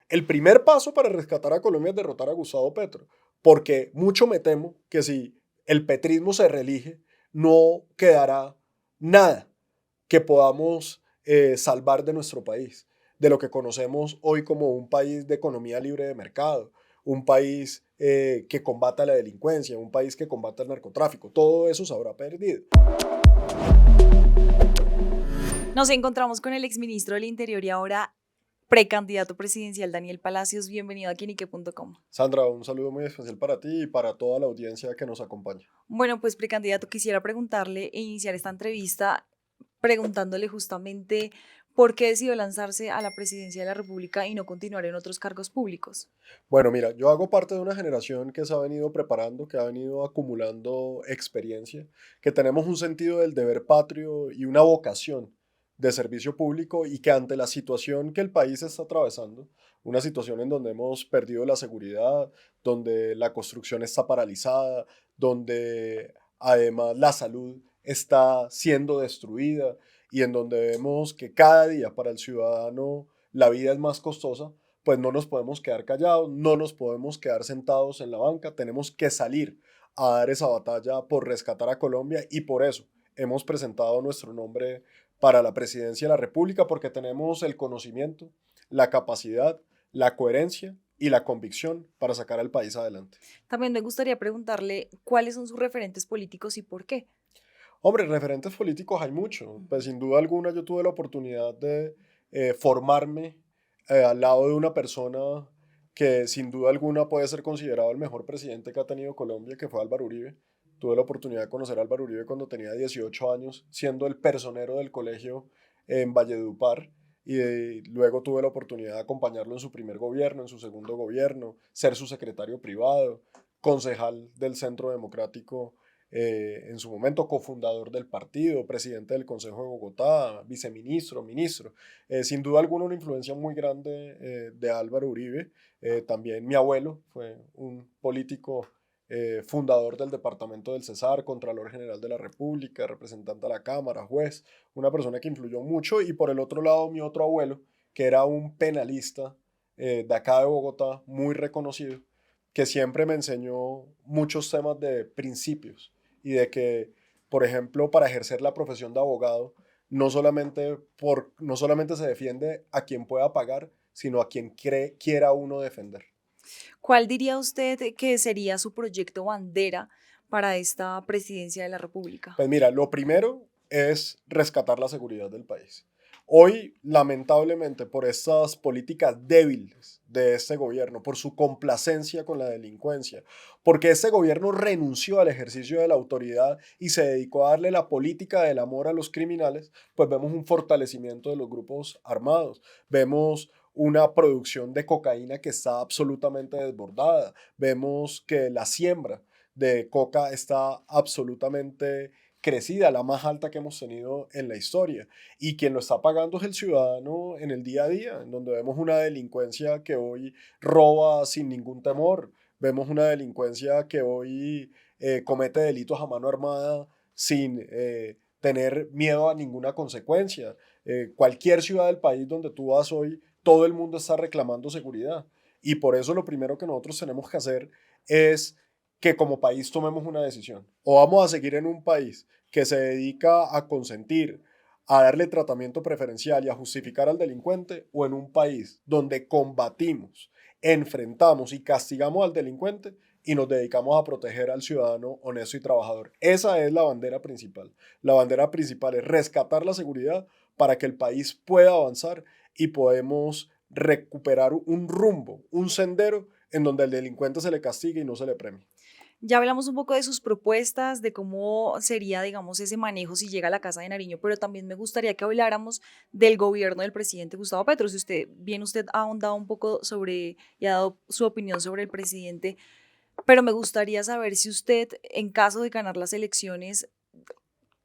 El primer paso para rescatar a Colombia es derrotar a Gustavo Petro, porque mucho me temo que si el petrismo se reelige, no quedará nada que podamos salvar de nuestro país, de lo que conocemos hoy como un país de economía libre de mercado, un país que combata la delincuencia, un país que combata el narcotráfico. Todo eso se habrá perdido. Nos encontramos con el exministro del Interior y ahora precandidato presidencial Daniel Palacios. Bienvenido a Quienique.com. Sandra, un saludo muy especial para ti y para toda la audiencia que nos acompaña. Bueno, pues precandidato, quisiera preguntarle e iniciar esta entrevista preguntándole justamente por qué decidió lanzarse a la presidencia de la República y no continuar en otros cargos públicos. Bueno, mira, yo hago parte de una generación que se ha venido preparando, que ha venido acumulando experiencia, que tenemos un sentido del deber patrio y una vocación de servicio público y que ante la situación que el país está atravesando, una situación en donde hemos perdido la seguridad, donde la construcción está paralizada, donde además la salud está siendo destruida y en donde vemos que cada día para el ciudadano la vida es más costosa, pues no nos podemos quedar callados, no nos podemos quedar sentados en la banca, tenemos que salir a dar esa batalla por rescatar a Colombia y por eso hemos presentado nuestro nombre para la presidencia de la República porque tenemos el conocimiento, la capacidad, la coherencia y la convicción para sacar al país adelante. También me gustaría preguntarle cuáles son sus referentes políticos y por qué. Hombre, referentes políticos hay mucho. Pues sin duda alguna yo tuve la oportunidad de formarme al lado de una persona que sin duda alguna puede ser considerado el mejor presidente que ha tenido Colombia, que fue Álvaro Uribe. Tuve la oportunidad de conocer a Álvaro Uribe cuando tenía 18 años, siendo el personero del colegio en Valledupar. Luego tuve la oportunidad de acompañarlo en su primer gobierno, en su segundo gobierno, ser su secretario privado, concejal del Centro Democrático en su momento cofundador del partido, presidente del Consejo de Bogotá, viceministro, ministro. Sin duda alguna una influencia muy grande de Álvaro Uribe. También mi abuelo fue un político fundador del departamento del Cesar, Contralor General de la República, representante a la Cámara, juez, una persona que influyó mucho. Y por el otro lado, mi otro abuelo, que era un penalista de acá de Bogotá, muy reconocido, que siempre me enseñó muchos temas de principios y de que, por ejemplo, para ejercer la profesión de abogado, no solamente se defiende a quien pueda pagar, sino a quien quiera uno defender. ¿Cuál diría usted que sería su proyecto bandera para esta presidencia de la República? Pues mira, lo primero es rescatar la seguridad del país. Hoy, lamentablemente, por estas políticas débiles de este gobierno, por su complacencia con la delincuencia, porque este gobierno renunció al ejercicio de la autoridad y se dedicó a darle la política del amor a los criminales, pues vemos un fortalecimiento de los grupos armados, vemos una producción de cocaína que está absolutamente desbordada, vemos que la siembra de coca está absolutamente crecida, la más alta que hemos tenido en la historia. Y quien lo está pagando es el ciudadano en el día a día, en donde vemos una delincuencia que hoy roba sin ningún temor, vemos una delincuencia que hoy comete delitos a mano armada sin tener miedo a ninguna consecuencia. Cualquier ciudad del país donde tú vas hoy, todo el mundo está reclamando seguridad. Y por eso lo primero que nosotros tenemos que hacer es que como país tomemos una decisión. O vamos a seguir en un país que se dedica a consentir, a darle tratamiento preferencial y a justificar al delincuente, o en un país donde combatimos, enfrentamos y castigamos al delincuente y nos dedicamos a proteger al ciudadano honesto y trabajador. Esa es la bandera principal. La bandera principal es rescatar la seguridad para que el país pueda avanzar y podemos recuperar un rumbo, un sendero en donde al delincuente se le castigue y no se le premie. Ya hablamos un poco de sus propuestas, de cómo sería, digamos, ese manejo si llega a la Casa de Nariño, pero también me gustaría que habláramos del gobierno del presidente Gustavo Petro. Si usted ha ahondado un poco sobre y ha dado su opinión sobre el presidente, pero me gustaría saber si usted, en caso de ganar las elecciones,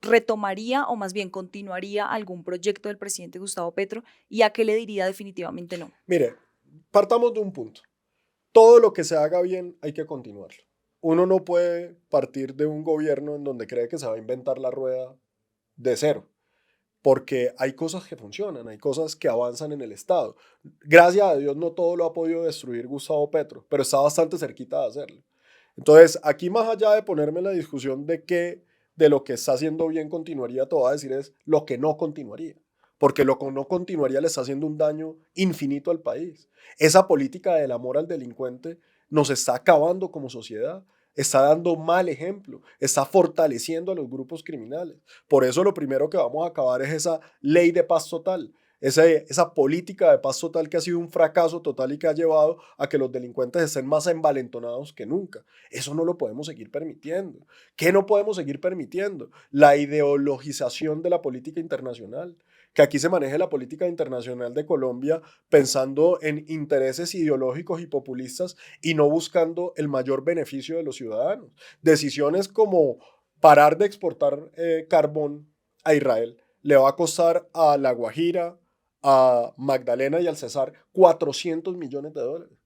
retomaría o más bien continuaría algún proyecto del presidente Gustavo Petro y a qué le diría definitivamente no. Mire, partamos de un punto. Todo lo que se haga bien hay que continuarlo. Uno no puede partir de un gobierno en donde cree que se va a inventar la rueda de cero. porque hay cosas que funcionan, hay cosas que avanzan en el Estado. Gracias a Dios no todo lo ha podido destruir Gustavo Petro, pero está bastante cerquita de hacerlo. Entonces, aquí más allá de ponerme en la discusión de qué de lo que está haciendo bien continuaría, te voy a decir es lo que no continuaría. Porque lo que no continuaría le está haciendo un daño infinito al país. Esa política del amor al delincuente nos está acabando como sociedad, está dando mal ejemplo, está fortaleciendo a los grupos criminales. Por eso lo primero que vamos a acabar es esa ley de paz total, esa política de paz total que ha sido un fracaso total y que ha llevado a que los delincuentes estén más envalentonados que nunca. Eso no lo podemos seguir permitiendo. ¿Qué no podemos seguir permitiendo? La ideologización de la política internacional. Que aquí se maneje la política internacional de Colombia pensando en intereses ideológicos y populistas y no buscando el mayor beneficio de los ciudadanos. Decisiones como parar de exportar carbón a Israel le va a costar a La Guajira, a Magdalena y al Cesar 400 millones de dólares.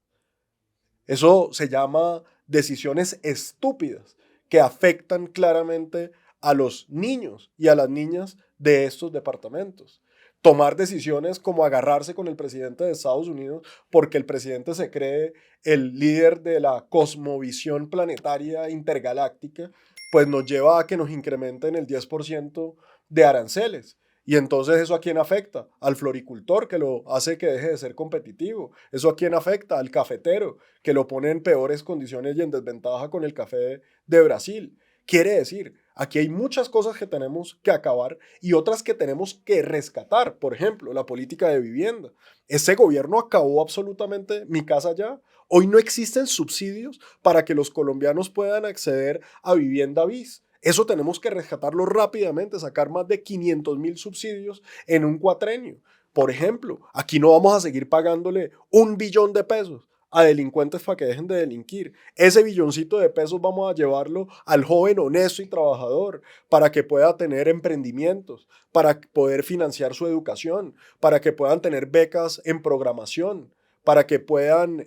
Eso se llama decisiones estúpidas que afectan claramente a los niños y a las niñas de estos departamentos. Tomar decisiones como agarrarse con el presidente de Estados Unidos porque el presidente se cree el líder de la cosmovisión planetaria intergaláctica, pues nos lleva a que nos incrementen el 10% de aranceles. Y entonces eso a quién afecta? Al floricultor que lo hace que deje de ser competitivo. Eso a quién afecta? Al cafetero que lo pone en peores condiciones y en desventaja con el café de Brasil. Quiere decir, aquí hay muchas cosas que tenemos que acabar y otras que tenemos que rescatar. Por ejemplo, la política de vivienda. Ese gobierno acabó absolutamente mi casa ya. Hoy no existen subsidios para que los colombianos puedan acceder a vivienda bis. Eso tenemos que rescatarlo rápidamente, sacar más de 500.000 subsidios en un cuatrenio. Por ejemplo, aquí no vamos a seguir pagándole 1 billón de pesos a delincuentes para que dejen de delinquir. Ese billoncito de pesos vamos a llevarlo al joven honesto y trabajador para que pueda tener emprendimientos, para poder financiar su educación, para que puedan tener becas en programación, para que puedan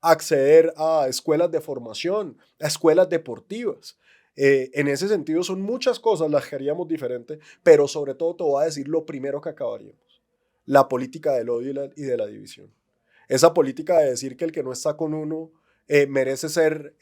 acceder a escuelas de formación, a escuelas deportivas. En ese sentido son muchas cosas las que haríamos diferente, pero sobre todo te voy a decir lo primero que acabaríamos, la política del odio y de la división. Esa política de decir que el que no está con uno merece ser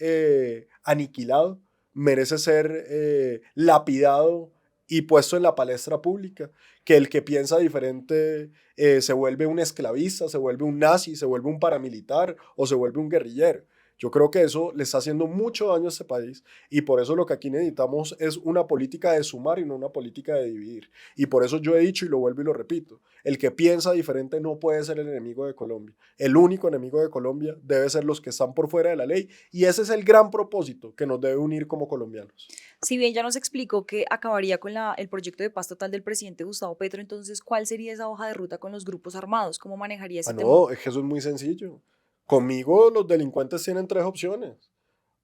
aniquilado, merece ser lapidado y puesto en la palestra pública, que el que piensa diferente se vuelve un esclavista, se vuelve un nazi, se vuelve un paramilitar o se vuelve un guerrillero. Yo creo que eso le está haciendo mucho daño a este país y por eso lo que aquí necesitamos es una política de sumar y no una política de dividir. Y por eso yo he dicho y lo vuelvo y lo repito, el que piensa diferente no puede ser el enemigo de Colombia. El único enemigo de Colombia debe ser los que están por fuera de la ley y ese es el gran propósito que nos debe unir como colombianos. Si bien ya nos explicó que acabaría con el proyecto de paz total del presidente Gustavo Petro, entonces, ¿cuál sería esa hoja de ruta con los grupos armados? ¿Cómo manejaría Ah, ese tema? no, es que eso es muy sencillo. Conmigo los delincuentes tienen tres opciones.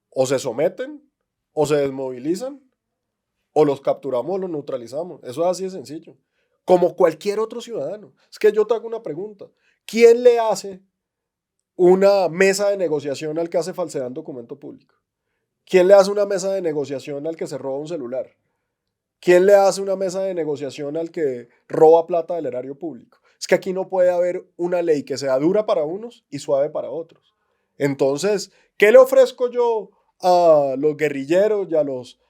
O se someten, o se desmovilizan, o los capturamos o los neutralizamos. Eso es así de sencillo. Como cualquier otro ciudadano. Es que yo te hago una pregunta. ¿Quién le hace una mesa de negociación al que hace falsedad en documento público? ¿Quién le hace una mesa de negociación al que se roba un celular? ¿Quién le hace una mesa de negociación al que roba plata del erario público? Es que aquí no puede haber una ley que sea dura para unos y suave para otros. Entonces, ¿qué le ofrezco yo a los guerrilleros y a los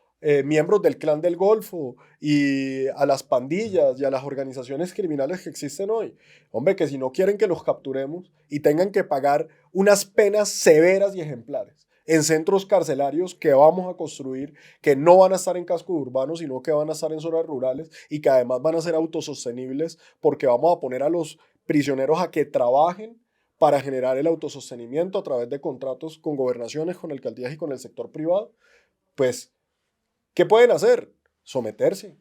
miembros del Clan del Golfo y a las pandillas y a las organizaciones criminales que existen hoy? Hombre, que si no quieren que los capturemos y tengan que pagar unas penas severas y ejemplares en centros carcelarios que vamos a construir, que no van a estar en cascos urbanos, sino que van a estar en zonas rurales y que además van a ser autosostenibles porque vamos a poner a los prisioneros a que trabajen para generar el autosostenimiento a través de contratos con gobernaciones, con alcaldías y con el sector privado, pues, ¿qué pueden hacer? Someterse.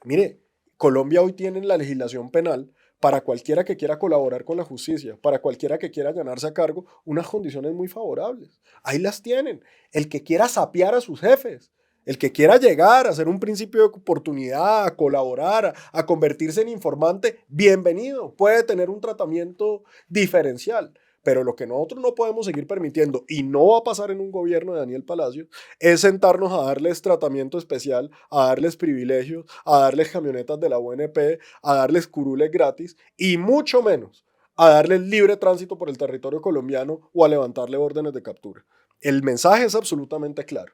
Mire, Colombia hoy tiene la legislación penal para cualquiera que quiera colaborar con la justicia, para cualquiera que quiera ganarse a cargo, unas condiciones muy favorables. Ahí las tienen. El que quiera sapear a sus jefes, el que quiera llegar a ser un principio de oportunidad, a colaborar, a convertirse en informante, bienvenido, puede tener un tratamiento diferencial. Pero lo que nosotros no podemos seguir permitiendo, y no va a pasar en un gobierno de Daniel Palacio, es sentarnos a darles tratamiento especial, a darles privilegios, a darles camionetas de la UNP, a darles curules gratis, y mucho menos a darles libre tránsito por el territorio colombiano o a levantarle órdenes de captura. El mensaje es absolutamente claro.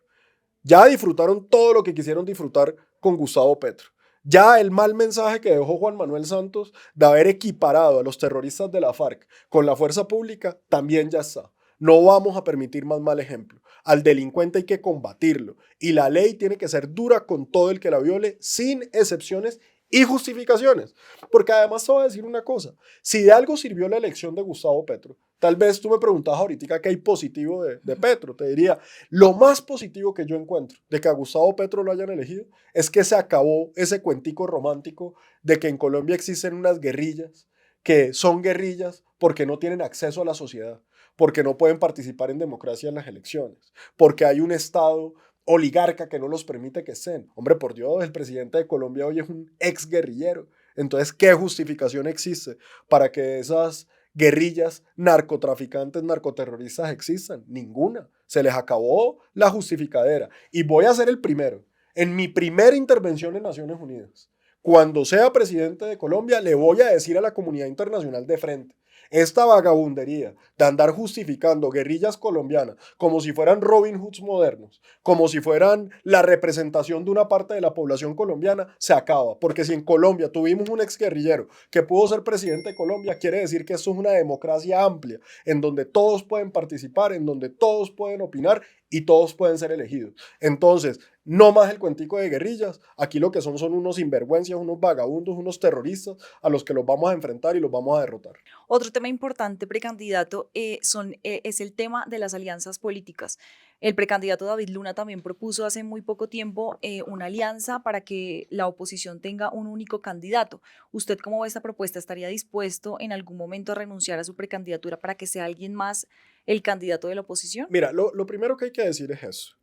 Ya disfrutaron todo lo que quisieron disfrutar con Gustavo Petro. Ya el mal mensaje que dejó Juan Manuel Santos de haber equiparado a los terroristas de la FARC con la fuerza pública también ya está. No vamos a permitir más mal ejemplo. Al delincuente hay que combatirlo y la ley tiene que ser dura con todo el que la viole, sin excepciones y justificaciones. Porque además te voy a decir una cosa, si de algo sirvió la elección de Gustavo Petro, tal vez tú me preguntabas ahorita qué hay positivo de Petro, te diría, lo más positivo que yo encuentro de que a Gustavo Petro lo hayan elegido es que se acabó ese cuentico romántico de que en Colombia existen unas guerrillas que son guerrillas porque no tienen acceso a la sociedad, porque no pueden participar en democracia en las elecciones, porque hay un Estado oligarca que no los permite que estén. Hombre, por Dios, el presidente de Colombia hoy es un ex guerrillero. Entonces, ¿qué justificación existe para que esas guerrillas narcotraficantes, narcoterroristas existan? Ninguna. Se les acabó la justificadera. Y voy a ser el primero. En mi primera intervención en Naciones Unidas, cuando sea presidente de Colombia, le voy a decir a la comunidad internacional de frente, esta vagabundería de andar justificando guerrillas colombianas como si fueran Robin Hoods modernos, como si fueran la representación de una parte de la población colombiana, se acaba. Porque si en Colombia tuvimos un exguerrillero que pudo ser presidente de Colombia, quiere decir que esto es una democracia amplia, en donde todos pueden participar, en donde todos pueden opinar y todos pueden ser elegidos. Entonces, no más el cuentico de guerrillas. Aquí lo que son unos sinvergüencias, unos vagabundos, unos terroristas a los que los vamos a enfrentar y los vamos a derrotar. Otro tema importante, precandidato, es el tema de las alianzas políticas. El precandidato David Luna también propuso hace muy poco tiempo una alianza para que la oposición tenga un único candidato. ¿Usted cómo ve esta propuesta? ¿Estaría dispuesto en algún momento a renunciar a su precandidatura para que sea alguien más el candidato de la oposición? Mira, lo primero que hay que decir es eso.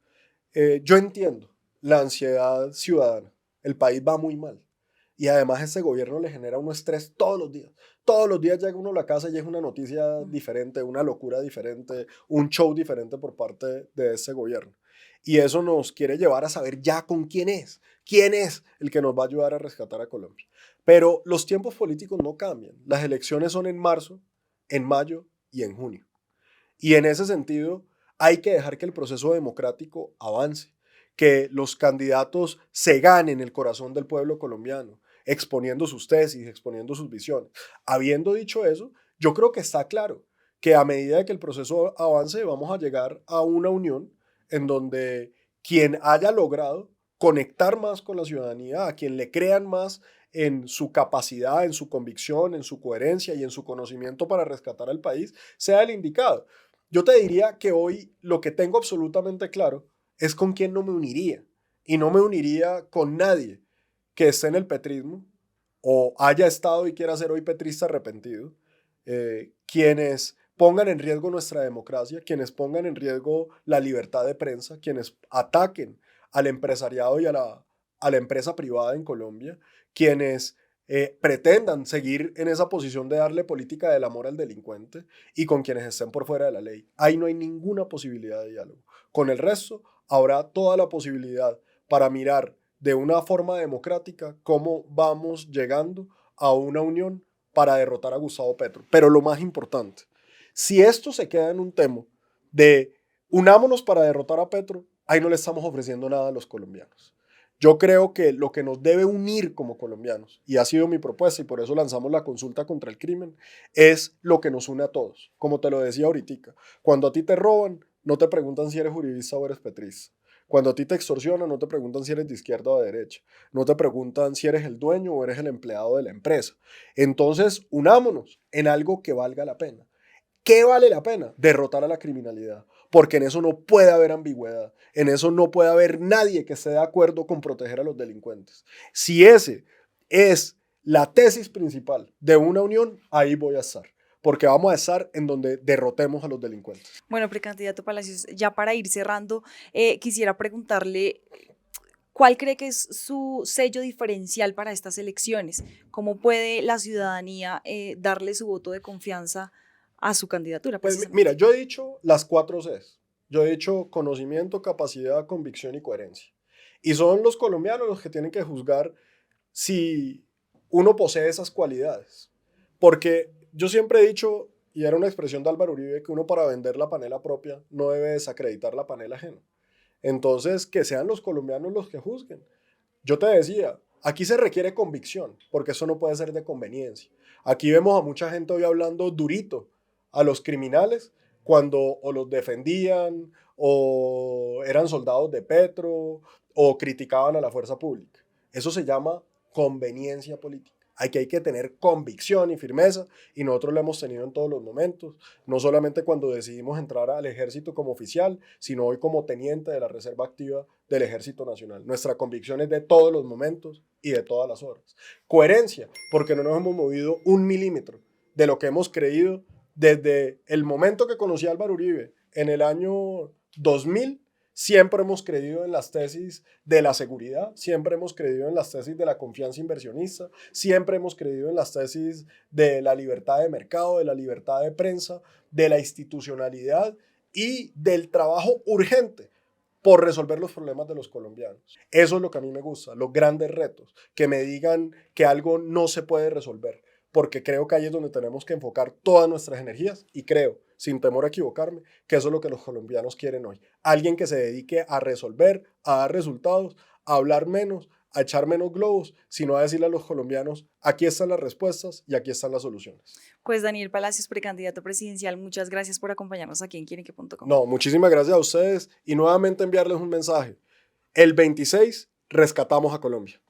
Yo entiendo la ansiedad ciudadana. El país va muy mal. Y además ese gobierno le genera un estrés todos los días. Todos los días llega uno a la casa y es una noticia diferente, una locura diferente, un show diferente por parte de ese gobierno. Y eso nos quiere llevar a saber ya con quién es el que nos va a ayudar a rescatar a Colombia. Pero los tiempos políticos no cambian. Las elecciones son en marzo, en mayo y en junio. Y en ese sentido, hay que dejar que el proceso democrático avance, que los candidatos se ganen el corazón del pueblo colombiano, exponiendo sus tesis, exponiendo sus visiones. Habiendo dicho eso, yo creo que está claro que a medida que el proceso avance, vamos a llegar a una unión en donde quien haya logrado conectar más con la ciudadanía, a quien le crean más en su capacidad, en su convicción, en su coherencia y en su conocimiento para rescatar al país, sea el indicado. Yo te diría que hoy lo que tengo absolutamente claro es con quién no me uniría. Y no me uniría con nadie que esté en el petrismo o haya estado y quiera ser hoy petrista arrepentido. Quienes pongan en riesgo nuestra democracia, quienes pongan en riesgo la libertad de prensa, quienes ataquen al empresariado y a la empresa privada en Colombia, quienes pretendan seguir en esa posición de darle política del amor al delincuente y con quienes estén por fuera de la ley. Ahí no hay ninguna posibilidad de diálogo. Con el resto habrá toda la posibilidad para mirar de una forma democrática cómo vamos llegando a una unión para derrotar a Gustavo Petro. Pero lo más importante, si esto se queda en un tema de unámonos para derrotar a Petro, ahí no le estamos ofreciendo nada a los colombianos. Yo creo que lo que nos debe unir como colombianos, y ha sido mi propuesta y por eso lanzamos la consulta contra el crimen, es lo que nos une a todos. Como te lo decía ahorita, cuando a ti te roban, no te preguntan si eres uribista o eres petrista. Cuando a ti te extorsionan, no te preguntan si eres de izquierda o de derecha. No te preguntan si eres el dueño o eres el empleado de la empresa. Entonces, unámonos en algo que valga la pena. ¿Qué vale la pena? Derrotar a la criminalidad, porque en eso no puede haber ambigüedad, en eso no puede haber nadie que esté de acuerdo con proteger a los delincuentes. Si ese es la tesis principal de una unión, ahí voy a estar, porque vamos a estar en donde derrotemos a los delincuentes. Bueno, precandidato Palacios, ya para ir cerrando, quisiera preguntarle cuál cree que es su sello diferencial para estas elecciones. ¿Cómo puede la ciudadanía darle su voto de confianza a su candidatura, Pues precisamente. mira, yo he dicho las 4 Cs. Yo he dicho conocimiento, capacidad, convicción y coherencia. Y son los colombianos los que tienen que juzgar si uno posee esas cualidades. Porque yo siempre he dicho, y era una expresión de Álvaro Uribe, que uno para vender la panela propia no debe desacreditar la panela ajena. Entonces, que sean los colombianos los que juzguen. Yo te decía, aquí se requiere convicción, porque eso no puede ser de conveniencia. Aquí vemos a mucha gente hoy hablando durito a los criminales cuando o los defendían o eran soldados de Petro o criticaban a la fuerza pública. Eso se llama conveniencia política. Hay que tener convicción y firmeza y nosotros lo hemos tenido en todos los momentos, no solamente cuando decidimos entrar al ejército como oficial, sino hoy como teniente de la Reserva Activa del Ejército Nacional. Nuestra convicción es de todos los momentos y de todas las horas. Coherencia, porque no nos hemos movido un milímetro de lo que hemos creído desde el momento que conocí a Álvaro Uribe en el año 2000. Siempre hemos creído en las tesis de la seguridad, siempre hemos creído en las tesis de la confianza inversionista, siempre hemos creído en las tesis de la libertad de mercado, de la libertad de prensa, de la institucionalidad y del trabajo urgente por resolver los problemas de los colombianos. Eso es lo que a mí me gusta, los grandes retos, que me digan que algo no se puede resolver, porque creo que ahí es donde tenemos que enfocar todas nuestras energías y creo, sin temor a equivocarme, que eso es lo que los colombianos quieren hoy. Alguien que se dedique a resolver, a dar resultados, a hablar menos, a echar menos globos, sino a decirle a los colombianos, aquí están las respuestas y aquí están las soluciones. Pues Daniel Palacios, precandidato presidencial, muchas gracias por acompañarnos aquí en quienque.com. No, muchísimas gracias a ustedes y nuevamente enviarles un mensaje. El 26 rescatamos a Colombia.